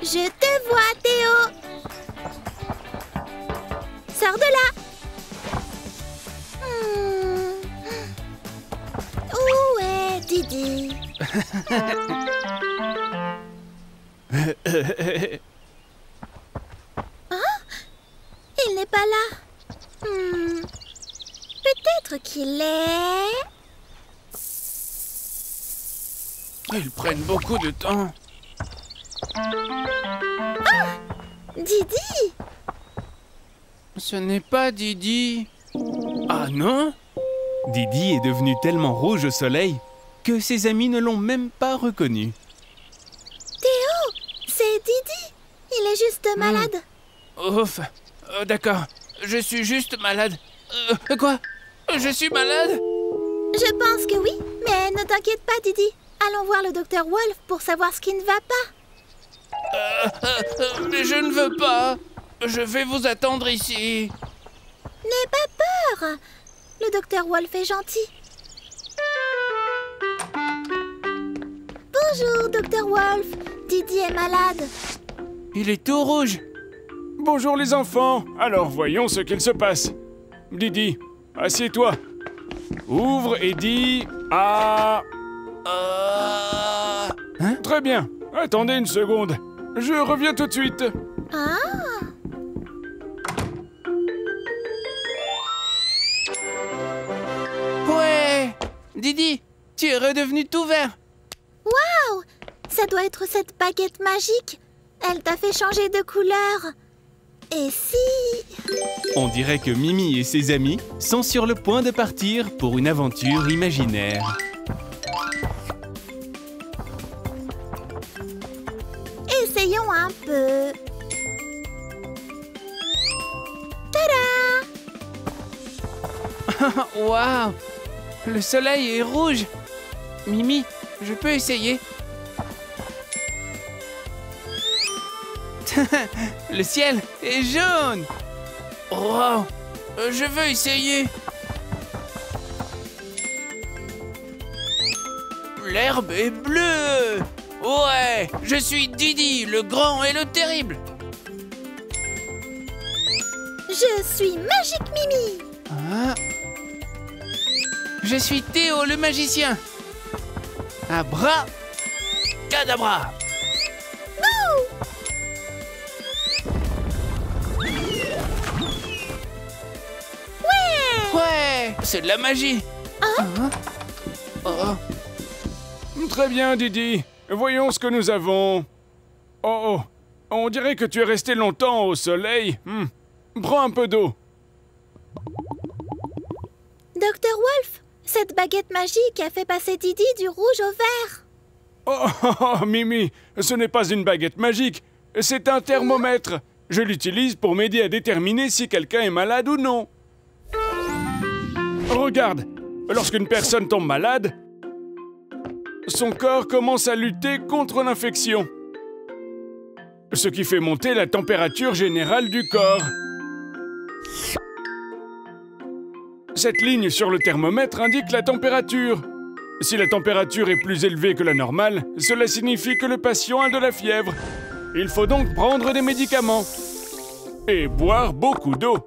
Je te vois, Théo. Sors de là. Où est Didi? Hein? Il n'est pas là. Peut-être qu'il est... Ils prennent beaucoup de temps. Ah! Didi! Ce n'est pas Didi. Ah non? Didi est devenu tellement rouge au soleil que ses amis ne l'ont même pas reconnu. Théo, c'est Didi. Il est juste malade. Ouf. D'accord. Je suis juste malade. Quoi? Je suis malade? Je pense que oui, mais ne t'inquiète pas, Didi. Allons voir le docteur Wolf pour savoir ce qui ne va pas. Mais je ne veux pas. Je vais vous attendre ici. N'aie pas peur. Le docteur Wolf est gentil. Bonjour, docteur Wolf. Didi est malade. Il est tout rouge. Bonjour les enfants. Alors voyons ce qu'il se passe. Didi, assieds-toi. Ouvre et dis « Ah ». Hein? Très bien. Attendez une seconde. Je reviens tout de suite. Ah! Ouais! Didi, tu es redevenu tout vert. Waouh! Ça doit être cette baguette magique. Elle t'a fait changer de couleur. Et si... On dirait que Mimi et ses amis sont sur le point de partir pour une aventure imaginaire. Essayons un peu. Tada! Waouh! Le soleil est rouge. Mimi, je peux essayer? Le ciel est jaune. Wow! Je veux essayer. L'herbe est bleue. Ouais! Je suis Didi, le grand et le terrible. Je suis Magique Mimi. Ah. Je suis Théo, le magicien. Abra cadabra. Ouais, c'est de la magie. Hein? Oh. Très bien, Didi. Voyons ce que nous avons. Oh, on dirait que tu es resté longtemps au soleil. Prends un peu d'eau. Docteur Wolf, cette baguette magique a fait passer Didi du rouge au vert. Mimi, ce n'est pas une baguette magique. C'est un thermomètre. Je l'utilise pour m'aider à déterminer si quelqu'un est malade ou non. Regarde, lorsqu'une personne tombe malade, son corps commence à lutter contre l'infection, ce qui fait monter la température générale du corps. Cette ligne sur le thermomètre indique la température. Si la température est plus élevée que la normale, cela signifie que le patient a de la fièvre. Il faut donc prendre des médicaments et boire beaucoup d'eau.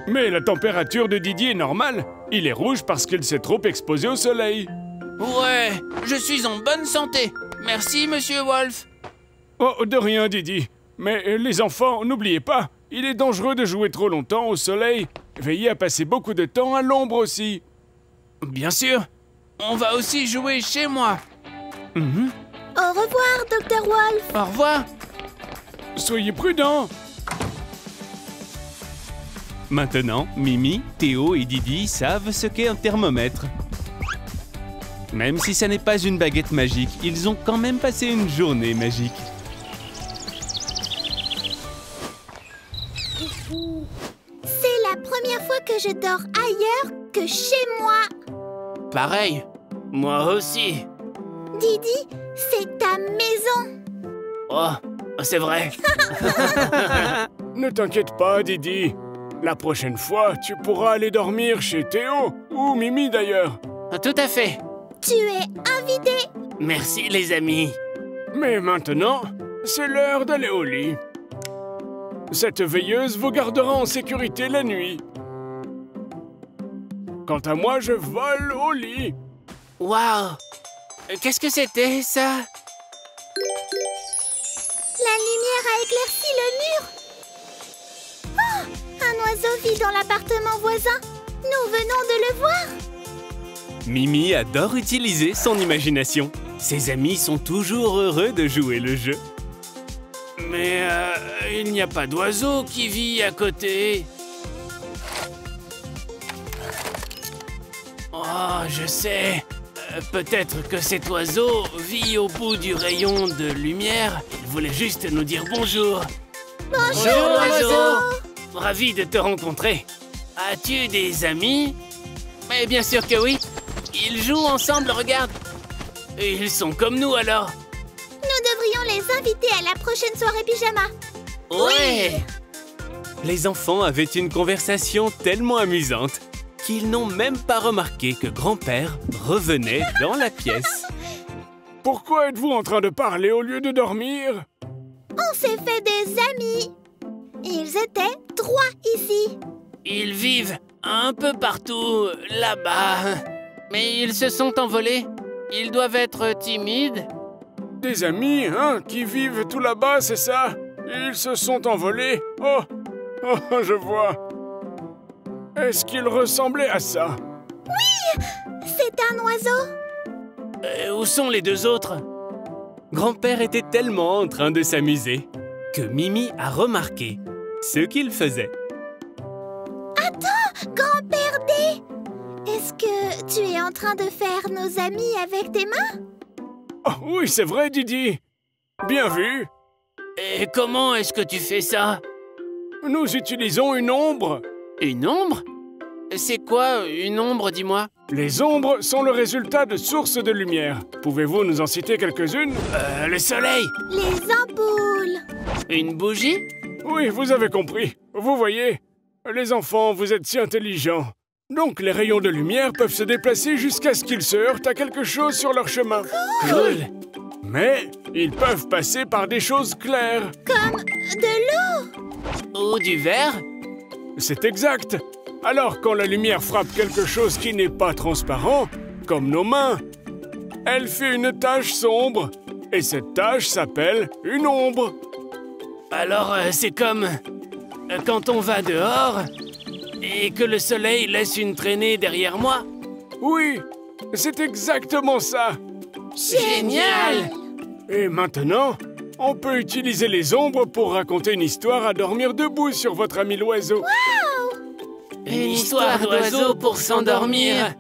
Mais la température de Didi est normale. Il est rouge parce qu'il s'est trop exposé au soleil. Ouais, je suis en bonne santé. Merci, monsieur Wolf. Oh, de rien, Didi. Mais les enfants, n'oubliez pas, il est dangereux de jouer trop longtemps au soleil. Veillez à passer beaucoup de temps à l'ombre aussi. Bien sûr. On va aussi jouer chez moi. Au revoir, docteur Wolf. Au revoir. Soyez prudents. Maintenant, Mimi, Théo et Didi savent ce qu'est un thermomètre. Même si ça n'est pas une baguette magique, ils ont quand même passé une journée magique. C'est la première fois que je dors ailleurs que chez moi. Pareil. Moi aussi. Didi, c'est ta maison. Oh, c'est vrai. Ne t'inquiète pas, Didi. La prochaine fois, tu pourras aller dormir chez Théo, ou Mimi d'ailleurs. Tout à fait. Tu es invité. Merci les amis. Mais maintenant, c'est l'heure d'aller au lit. Cette veilleuse vous gardera en sécurité la nuit. Quant à moi, je vole au lit. Waouh! Qu'est-ce que c'était, ça? La lumière a éclairci le mur. Oh, un oiseau vit dans l'appartement voisin. Nous venons de le voir. Mimi adore utiliser son imagination. Ses amis sont toujours heureux de jouer le jeu. Mais il n'y a pas d'oiseau qui vit à côté. Oh, je sais. Peut-être que cet oiseau vit au bout du rayon de lumière. Il voulait juste nous dire bonjour. Bonjour, oiseau. Ravi de te rencontrer. As-tu des amis? Mais bien sûr que oui. Ils jouent ensemble, regarde. Ils sont comme nous alors. Nous devrions les inviter à la prochaine soirée pyjama. Ouais. Les enfants avaient une conversation tellement amusante qu'ils n'ont même pas remarqué que grand-père revenait dans la pièce. Pourquoi êtes-vous en train de parler au lieu de dormir? On s'est fait des amis. Ils étaient 3 ici. Ils vivent un peu partout là-bas. Mais ils se sont envolés. Ils doivent être timides. Des amis, hein, qui vivent tout là-bas, c'est ça? Ils se sont envolés. Oh, je vois. Est-ce qu'ils ressemblaient à ça? Oui, c'est un oiseau. Où sont les 2 autres? Grand-père était tellement en train de s'amuser que Mimi a remarqué ce qu'il faisait. Attends, grand-père D. Est-ce que tu es en train de faire nos amis avec tes mains? Oh, oui, c'est vrai, Didi. Bien vu. Et comment est-ce que tu fais ça? Nous utilisons une ombre. Une ombre? C'est quoi une ombre, dis-moi? Les ombres sont le résultat de sources de lumière. Pouvez-vous nous en citer quelques-unes? Le soleil. Les ampoules. Une bougie? Oui, vous avez compris. Vous voyez, les enfants, vous êtes si intelligents. Donc les rayons de lumière peuvent se déplacer jusqu'à ce qu'ils se heurtent à quelque chose sur leur chemin. Cool. Mais ils peuvent passer par des choses claires. Comme de l'eau. Ou du verre? C'est exact. Alors quand la lumière frappe quelque chose qui n'est pas transparent, comme nos mains, elle fait une tache sombre. Et cette tache s'appelle une ombre. Alors c'est comme quand on va dehors et que le soleil laisse une traînée derrière moi. Oui, c'est exactement ça. Génial! Et maintenant, on peut utiliser les ombres pour raconter une histoire à dormir debout sur votre ami l'oiseau. Une histoire d'oiseau pour s'endormir.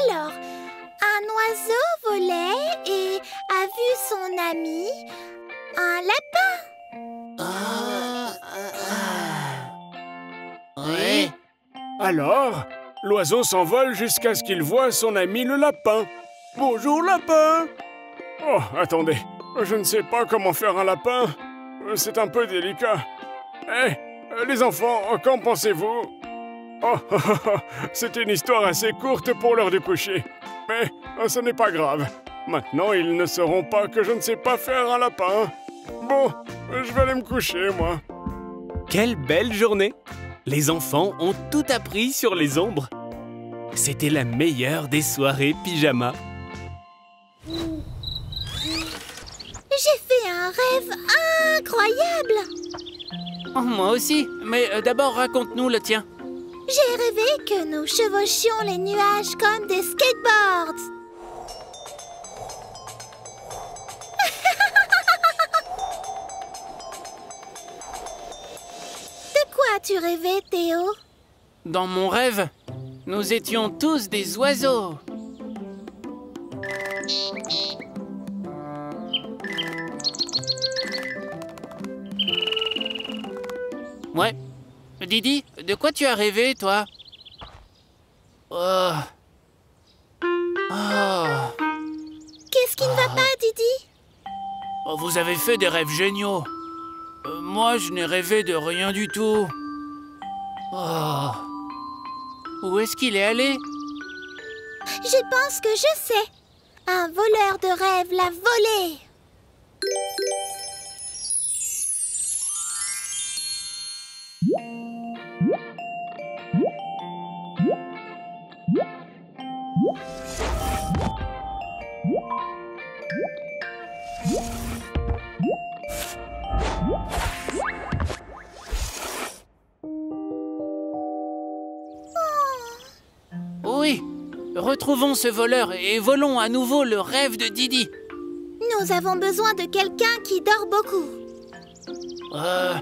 Alors, un oiseau volait et a vu son ami, un lapin. Oui. Alors, l'oiseau s'envole jusqu'à ce qu'il voie son ami le lapin. Bonjour lapin! Oh, attendez, je ne sais pas comment faire un lapin. C'est un peu délicat. Les enfants, qu'en pensez-vous? Oh, c'est une histoire assez courte pour l'heure du coucher. Mais ce n'est pas grave. Maintenant, ils ne sauront pas que je ne sais pas faire un lapin. Bon, je vais aller me coucher, moi. Quelle belle journée! Les enfants ont tout appris sur les ombres. C'était la meilleure des soirées pyjama. J'ai fait un rêve incroyable. Oh, moi aussi. Mais d'abord, raconte-nous le tien. J'ai rêvé que nous chevauchions les nuages comme des skateboards. De quoi as-tu rêvé, Théo? Dans mon rêve, nous étions tous des oiseaux. Ouais. Didi, de quoi tu as rêvé, toi? Oh. Qu'est-ce qui ne va pas, Didi? Oh, vous avez fait des rêves géniaux. Moi, je n'ai rêvé de rien du tout. Oh. Où est-ce qu'il est allé? Je pense que je sais. Un voleur de rêve l'a volé. Oui, retrouvons ce voleur et volons à nouveau le rêve de Didi. Nous avons besoin de quelqu'un qui dort beaucoup. Oh,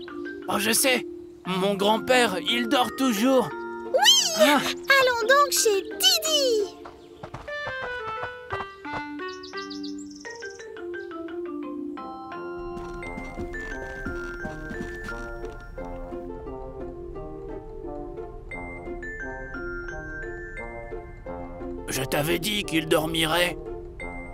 je sais. Mon grand-père, il dort toujours. Oui! Ah. Allons donc chez Didi. Je t'avais dit qu'il dormirait.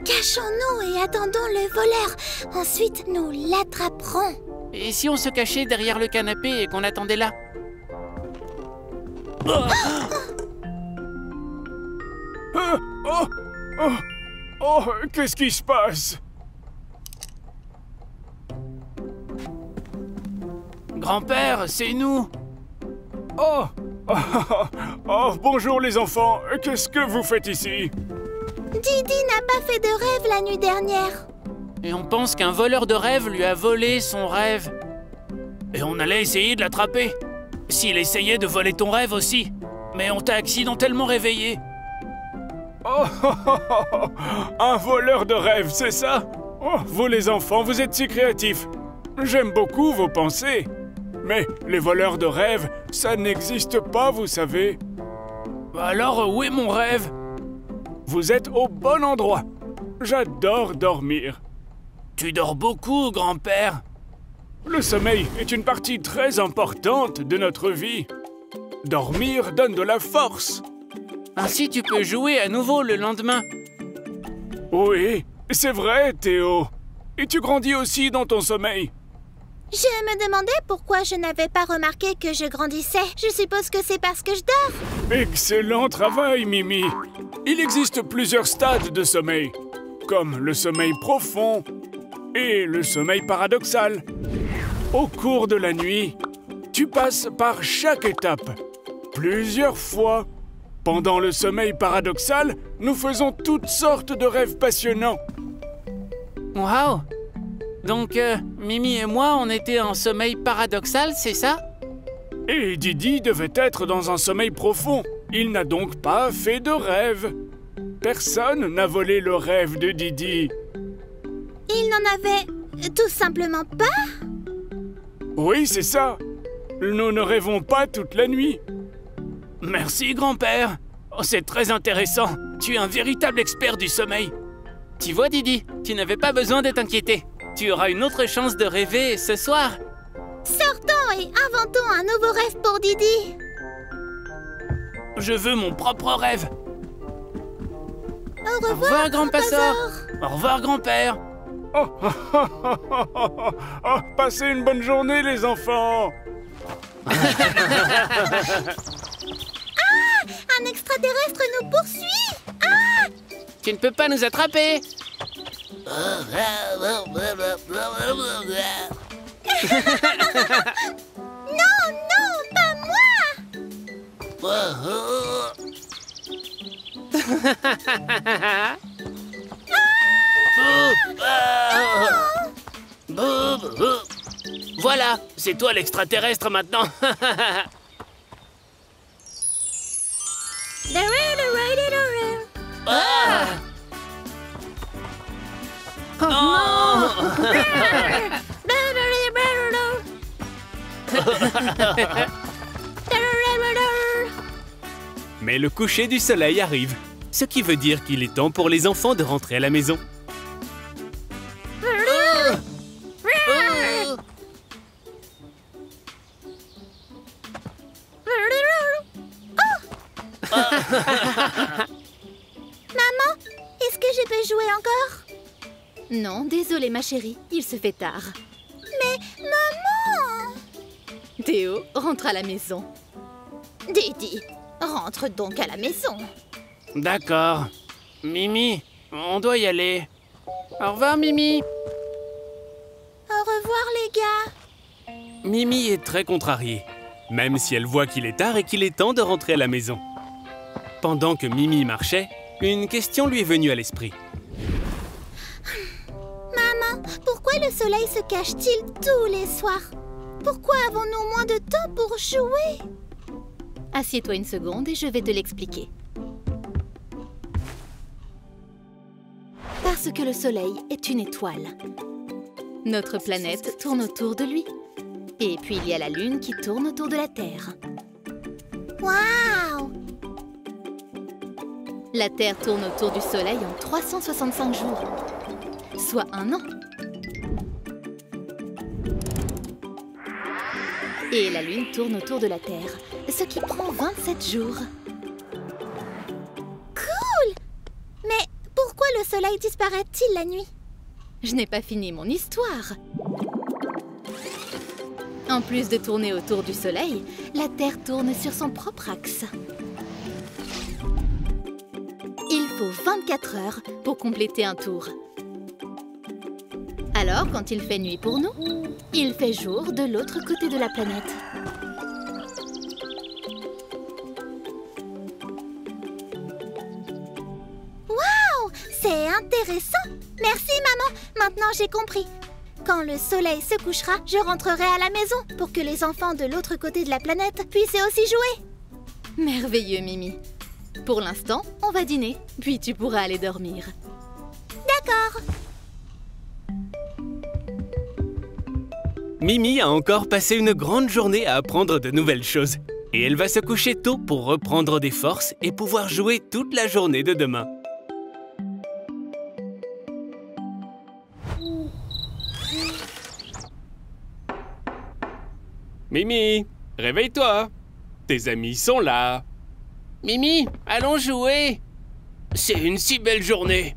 Cachons-nous et attendons le voleur. Ensuite, nous l'attraperons. Et si on se cachait derrière le canapé et qu'on attendait là? Oh, qu'est-ce qui se passe? Grand-père, c'est nous. Oh, bonjour les enfants. Qu'est-ce que vous faites ici? Didi n'a pas fait de rêve la nuit dernière. Et on pense qu'un voleur de rêve lui a volé son rêve. Et on allait essayer de l'attraper. S'il essayait de voler ton rêve aussi. Mais on t'a accidentellement réveillé. Oh, un voleur de rêve, c'est ça? Oh, vous les enfants, vous êtes si créatifs. J'aime beaucoup vos pensées. Mais les voleurs de rêve, ça n'existe pas, vous savez. Alors, où est mon rêve? Vous êtes au bon endroit. J'adore dormir. Tu dors beaucoup, grand-père. Le sommeil est une partie très importante de notre vie. Dormir donne de la force. Ainsi, tu peux jouer à nouveau le lendemain. Oui, c'est vrai, Théo. Et tu grandis aussi dans ton sommeil. Je me demandais pourquoi je n'avais pas remarqué que je grandissais. Je suppose que c'est parce que je dors. Excellent travail, Mimi. Il existe plusieurs stades de sommeil, comme le sommeil profond et le sommeil paradoxal. Au cours de la nuit, tu passes par chaque étape, plusieurs fois. Pendant le sommeil paradoxal, nous faisons toutes sortes de rêves passionnants. Waouh! Donc, Mimi et moi, on était en sommeil paradoxal, c'est ça? Et Didi devait être dans un sommeil profond. Il n'a donc pas fait de rêve. Personne n'a volé le rêve de Didi. Il n'en avait tout simplement pas? Oui, c'est ça. Nous ne rêvons pas toute la nuit. Merci, grand-père. Oh, c'est très intéressant. Tu es un véritable expert du sommeil. Tu vois, Didi, tu n'avais pas besoin de t'inquiéter. Tu auras une autre chance de rêver ce soir. Sortons et inventons un nouveau rêve pour Didi. Je veux mon propre rêve. Au revoir, Au revoir, grand-passeur. Passeur. Au revoir, grand-père. Oh, passez une bonne journée, les enfants. Un extraterrestre nous poursuit. Ah! Tu ne peux pas nous attraper. Non, pas moi. Voilà, c'est toi l'extraterrestre maintenant. Ah! Mais le coucher du soleil arrive, ce qui veut dire qu'il est temps pour les enfants de rentrer à la maison. Maman, est-ce que je peux jouer encore? Non, désolée ma chérie, il se fait tard. Mais maman! Théo, rentre à la maison. Didi, rentre donc à la maison. D'accord. Mimi, on doit y aller. Au revoir, Mimi. Au revoir les gars. Mimi est très contrariée, même si elle voit qu'il est tard et qu'il est temps de rentrer à la maison. Pendant que Mimi marchait, une question lui est venue à l'esprit. Maman, pourquoi le soleil se cache-t-il tous les soirs? Pourquoi avons-nous moins de temps pour jouer? Assieds-toi une seconde et je vais te l'expliquer. Parce que le soleil est une étoile. Notre planète tourne autour de lui. Et puis il y a la Lune qui tourne autour de la Terre. Waouh! La Terre tourne autour du Soleil en 365 jours, soit un an. Et la Lune tourne autour de la Terre, ce qui prend 27 jours. Cool! Mais pourquoi le soleil disparaît-il la nuit? Je n'ai pas fini mon histoire. En plus de tourner autour du Soleil, la Terre tourne sur son propre axe. Il faut 24 heures pour compléter un tour. Alors, quand il fait nuit pour nous, il fait jour de l'autre côté de la planète. Waouh! C'est intéressant! Merci maman! Maintenant j'ai compris. Quand le soleil se couchera, je rentrerai à la maison pour que les enfants de l'autre côté de la planète puissent aussi jouer. Merveilleux, Mimi. Pour l'instant, on va dîner, puis tu pourras aller dormir. D'accord. Mimi a encore passé une grande journée à apprendre de nouvelles choses. Et elle va se coucher tôt pour reprendre des forces et pouvoir jouer toute la journée de demain. Mimi, réveille-toi. Tes amis sont là. Mimi, allons jouer. C'est une si belle journée.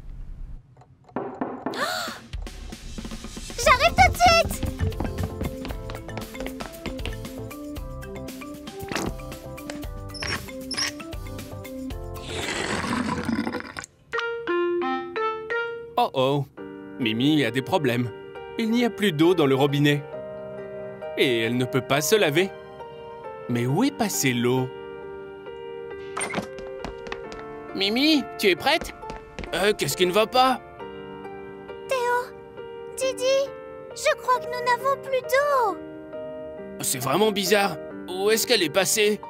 J'arrive tout de suite! Oh oh, Mimi a des problèmes. Il n'y a plus d'eau dans le robinet. Et elle ne peut pas se laver. Mais où est passée l'eau? Mimi, tu es prête? Qu'est-ce qui ne va pas? Didi, je crois que nous n'avons plus d'eau. C'est vraiment bizarre. Où est-ce qu'elle est passée?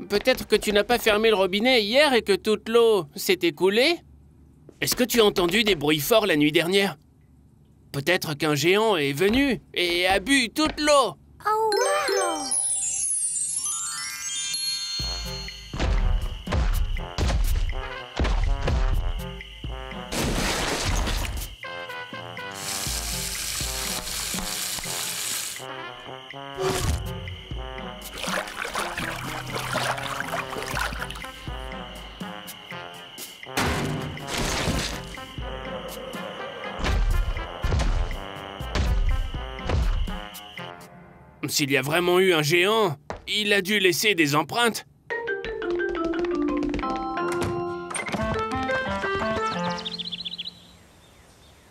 Peut-être que tu n'as pas fermé le robinet hier et que toute l'eau s'est écoulée? Est-ce que tu as entendu des bruits forts la nuit dernière? Peut-être qu'un géant est venu et a bu toute l'eau. Oh wow! S'il y a vraiment eu un géant, il a dû laisser des empreintes.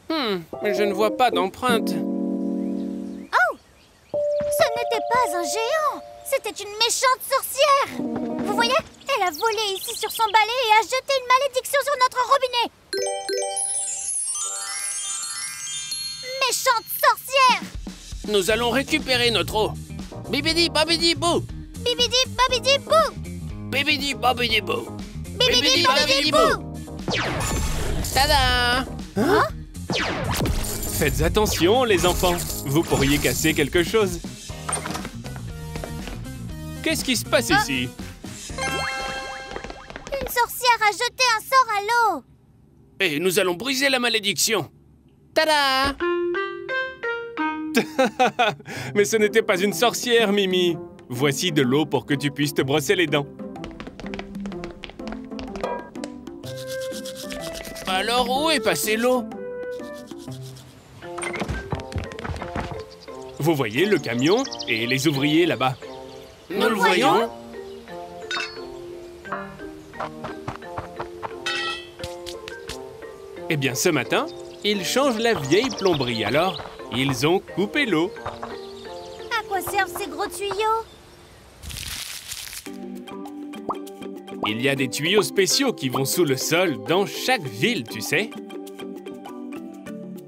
Je ne vois pas d'empreintes. Oh! Ce n'était pas un géant! C'était une méchante sorcière! Vous voyez? Elle a volé ici sur son balai et a jeté une malédiction sur notre robinet! Méchante sorcière! Nous allons récupérer notre eau. Bibidi babidi bou. Bibidi babidi bou! Bibidi babidi bou. Bibidi babidi bou! Tada! Hein? Faites attention, les enfants. Vous pourriez casser quelque chose. Qu'est-ce qui se passe ici? Une sorcière a jeté un sort à l'eau! Et nous allons briser la malédiction. Tada! Mais ce n'était pas une sorcière, Mimi. Voici de l'eau pour que tu puisses te brosser les dents. Alors où est passée l'eau? Vous voyez le camion et les ouvriers là-bas? Nous le voyons. Eh bien, ce matin, ils changent la vieille plomberie, alors ils ont coupé l'eau. À quoi servent ces gros tuyaux? Il y a des tuyaux spéciaux qui vont sous le sol dans chaque ville, tu sais.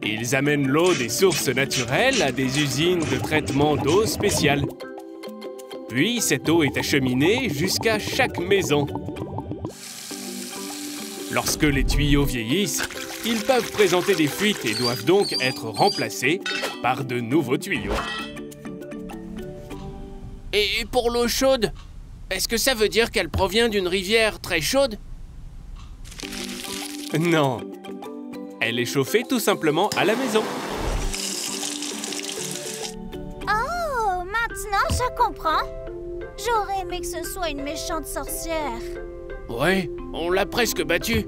Ils amènent l'eau des sources naturelles à des usines de traitement d'eau spéciales. Puis, cette eau est acheminée jusqu'à chaque maison. Lorsque les tuyaux vieillissent, ils peuvent présenter des fuites et doivent donc être remplacés par de nouveaux tuyaux. Et pour l'eau chaude, est-ce que ça veut dire qu'elle provient d'une rivière très chaude? Non, elle est chauffée tout simplement à la maison. Oh, maintenant je comprends. J'aurais aimé que ce soit une méchante sorcière. Ouais, on l'a presque battue.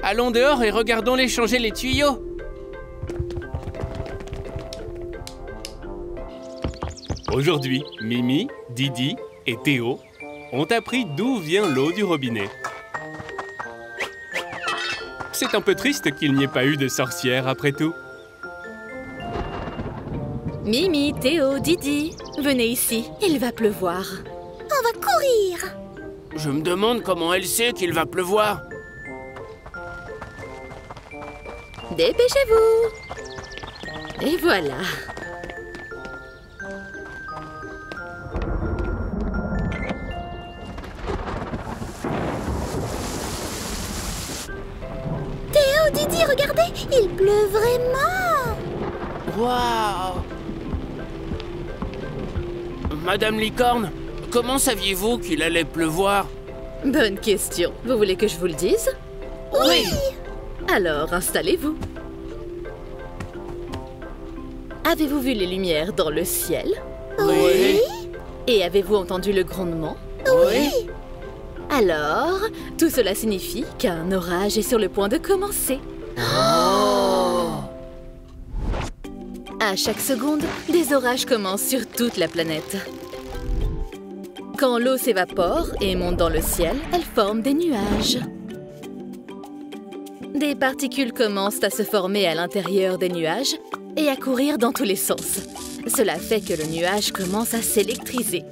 Allons dehors et regardons-les changer les tuyaux. Aujourd'hui, Mimi, Didi et Théo ont appris d'où vient l'eau du robinet. C'est un peu triste qu'il n'y ait pas eu de sorcière après tout. Mimi, Théo, Didi, venez ici, il va pleuvoir. On va courir. Je me demande comment elle sait qu'il va pleuvoir. Dépêchez-vous! Et voilà. Théo, Didi, regardez, il pleut vraiment. Waouh! Madame Licorne, comment saviez-vous qu'il allait pleuvoir? Bonne question. Vous voulez que je vous le dise? Oui! Alors, installez-vous. Avez-vous vu les lumières dans le ciel? Oui. Et avez-vous entendu le grondement? Oui. Alors, tout cela signifie qu'un orage est sur le point de commencer. Oh! À chaque seconde, des orages commencent sur toute la planète. Quand l'eau s'évapore et monte dans le ciel, elle forme des nuages. Des particules commencent à se former à l'intérieur des nuages et à courir dans tous les sens. Cela fait que le nuage commence à s'électriser.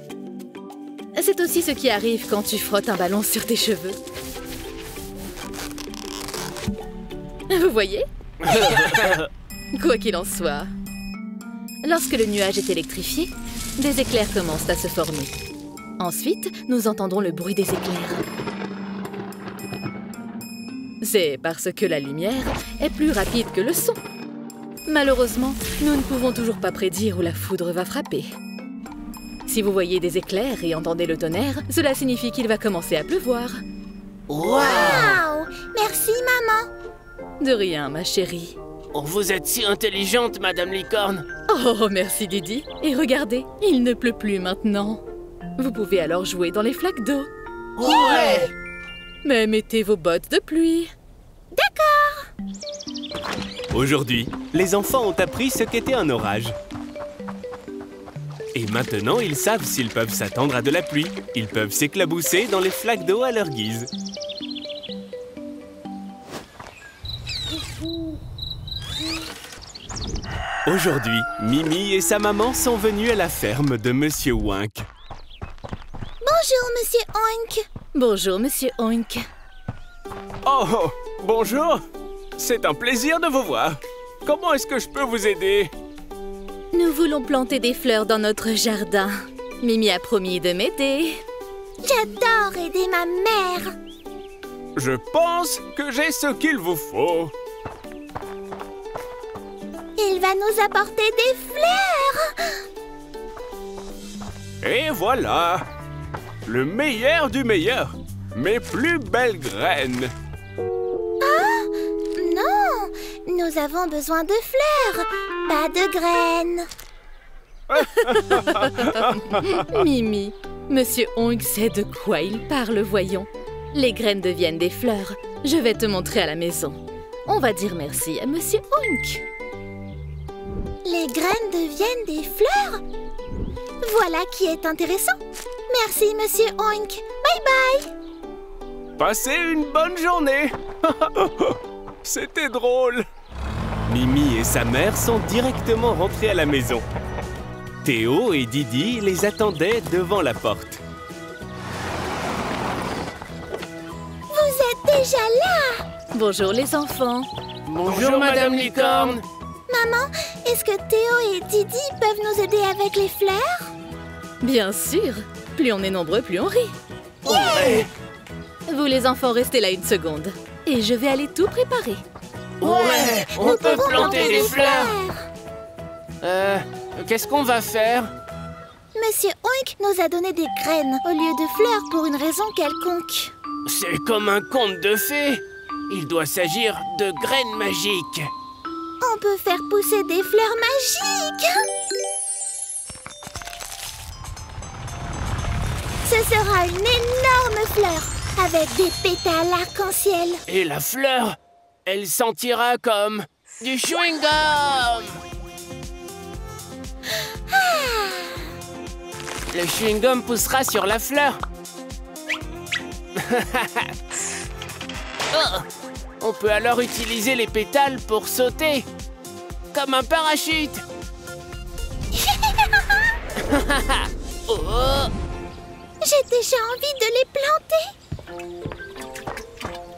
C'est aussi ce qui arrive quand tu frottes un ballon sur tes cheveux. Vous voyez? Quoi qu'il en soit, lorsque le nuage est électrifié, des éclairs commencent à se former. Ensuite, nous entendons le bruit des éclairs. C'est parce que la lumière est plus rapide que le son. Malheureusement, nous ne pouvons toujours pas prédire où la foudre va frapper. Si vous voyez des éclairs et entendez le tonnerre, cela signifie qu'il va commencer à pleuvoir. Waouh! Merci, maman. De rien, ma chérie. Oh, vous êtes si intelligente, Madame Licorne. Oh, merci Didi. Et regardez, il ne pleut plus maintenant. Vous pouvez alors jouer dans les flaques d'eau. Ouais! Mais mettez vos bottes de pluie. Aujourd'hui, les enfants ont appris ce qu'était un orage. Et maintenant, ils savent s'ils peuvent s'attendre à de la pluie. Ils peuvent s'éclabousser dans les flaques d'eau à leur guise. Aujourd'hui, Mimi et sa maman sont venus à la ferme de Monsieur Oink. Bonjour, Monsieur Oink. Bonjour, Monsieur Oink. Oh, bonjour! C'est un plaisir de vous voir. Comment est-ce que je peux vous aider? Nous voulons planter des fleurs dans notre jardin. Mimi a promis de m'aider. J'adore aider ma mère. Je pense que j'ai ce qu'il vous faut. Il va nous apporter des fleurs. Et voilà! Le meilleur du meilleur! Mes plus belles graines! Non, nous avons besoin de fleurs, pas de graines. Mimi, Monsieur Oink sait de quoi il parle, voyons. Les graines deviennent des fleurs. Je vais te montrer à la maison. On va dire merci à Monsieur Oink. Les graines deviennent des fleurs. Voilà qui est intéressant. Merci, Monsieur Oink. Bye bye. Passez une bonne journée. C'était drôle. Mimi et sa mère sont directement rentrés à la maison. Théo et Didi les attendaient devant la porte. Vous êtes déjà là. Bonjour les enfants. Bonjour, Madame Licorne. Maman, est-ce que Théo et Didi peuvent nous aider avec les fleurs? Bien sûr. Plus on est nombreux, plus on rit. Ouais. Vous les enfants, restez là une seconde. Et je vais aller tout préparer. Ouais, on peut pouvons planter des fleurs. Qu'est-ce qu'on va faire? Monsieur Oink nous a donné des graines au lieu de fleurs pour une raison quelconque. C'est comme un conte de fées. Il doit s'agir de graines magiques. On peut faire pousser des fleurs magiques. Ce sera une énorme fleur avec des pétales arc-en-ciel. Et la fleur, elle sentira comme du chewing-gum. Le chewing-gum poussera sur la fleur. Oh, on peut alors utiliser les pétales pour sauter, comme un parachute. Oh. J'ai déjà envie de les planter.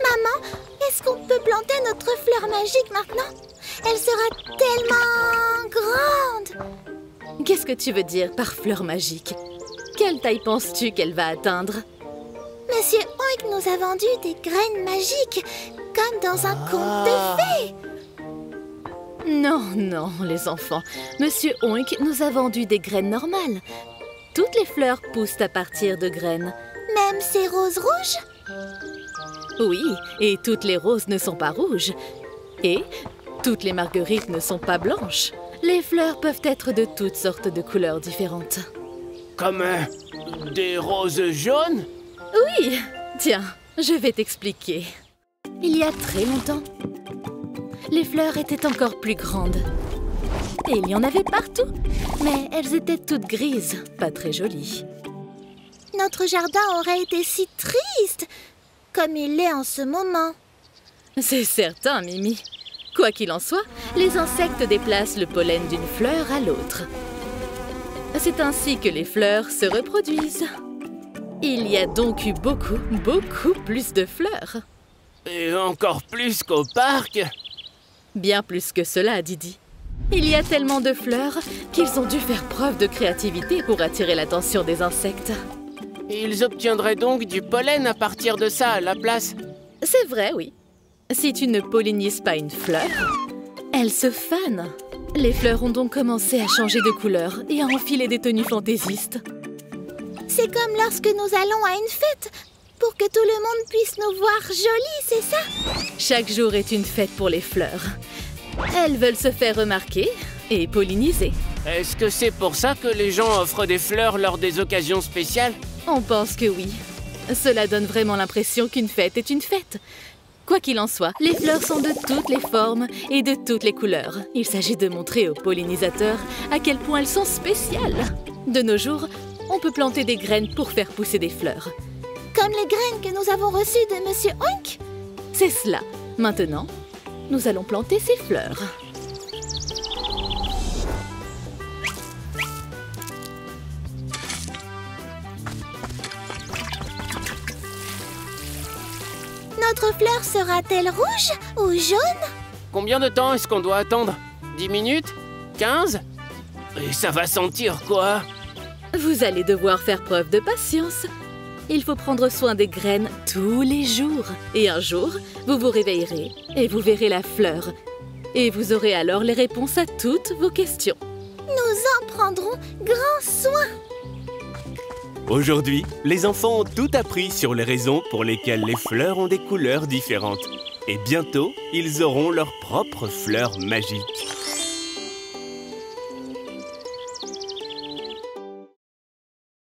Maman, est-ce qu'on peut planter notre fleur magique maintenant? Elle sera tellement grande. Qu'est-ce que tu veux dire par fleur magique? Quelle taille penses-tu qu'elle va atteindre? Monsieur Oink nous a vendu des graines magiques, comme dans un conte de fées. Non, non, les enfants. Monsieur Oink nous a vendu des graines normales. Toutes les fleurs poussent à partir de graines. Même ces roses rouges? Oui, et toutes les roses ne sont pas rouges. Et toutes les marguerites ne sont pas blanches. Les fleurs peuvent être de toutes sortes de couleurs différentes. Comme des roses jaunes? Oui, tiens, je vais t'expliquer. Il y a très longtemps, les fleurs étaient encore plus grandes. Et il y en avait partout, mais elles étaient toutes grises, pas très jolies. Notre jardin aurait été si triste, comme il l'est en ce moment. C'est certain, Mimi. Quoi qu'il en soit, les insectes déplacent le pollen d'une fleur à l'autre. C'est ainsi que les fleurs se reproduisent. Il y a donc eu beaucoup plus de fleurs. Et encore plus qu'au parc. Bien plus que cela, Didi. Il y a tellement de fleurs qu'ils ont dû faire preuve de créativité pour attirer l'attention des insectes. Ils obtiendraient donc du pollen à partir de ça à la place. C'est vrai, oui. Si tu ne pollinises pas une fleur, elle se fane. Les fleurs ont donc commencé à changer de couleur et à enfiler des tenues fantaisistes. C'est comme lorsque nous allons à une fête, pour que tout le monde puisse nous voir jolies, c'est ça? Chaque jour est une fête pour les fleurs. Elles veulent se faire remarquer et polliniser. Est-ce que c'est pour ça que les gens offrent des fleurs lors des occasions spéciales? On pense que oui. Cela donne vraiment l'impression qu'une fête est une fête. Quoi qu'il en soit, les fleurs sont de toutes les formes et de toutes les couleurs. Il s'agit de montrer aux pollinisateurs à quel point elles sont spéciales. De nos jours, on peut planter des graines pour faire pousser des fleurs. Comme les graines que nous avons reçues de Monsieur Oink? C'est cela. Maintenant, nous allons planter ces fleurs. Notre fleur sera-t-elle rouge ou jaune? Combien de temps est-ce qu'on doit attendre? 10 minutes? 15? Et ça va sentir quoi? Vous allez devoir faire preuve de patience. Il faut prendre soin des graines tous les jours. Et un jour, vous vous réveillerez et vous verrez la fleur. Et vous aurez alors les réponses à toutes vos questions. Nous en prendrons grand soin. Aujourd'hui, les enfants ont tout appris sur les raisons pour lesquelles les fleurs ont des couleurs différentes. Et bientôt, ils auront leurs propres fleurs magiques.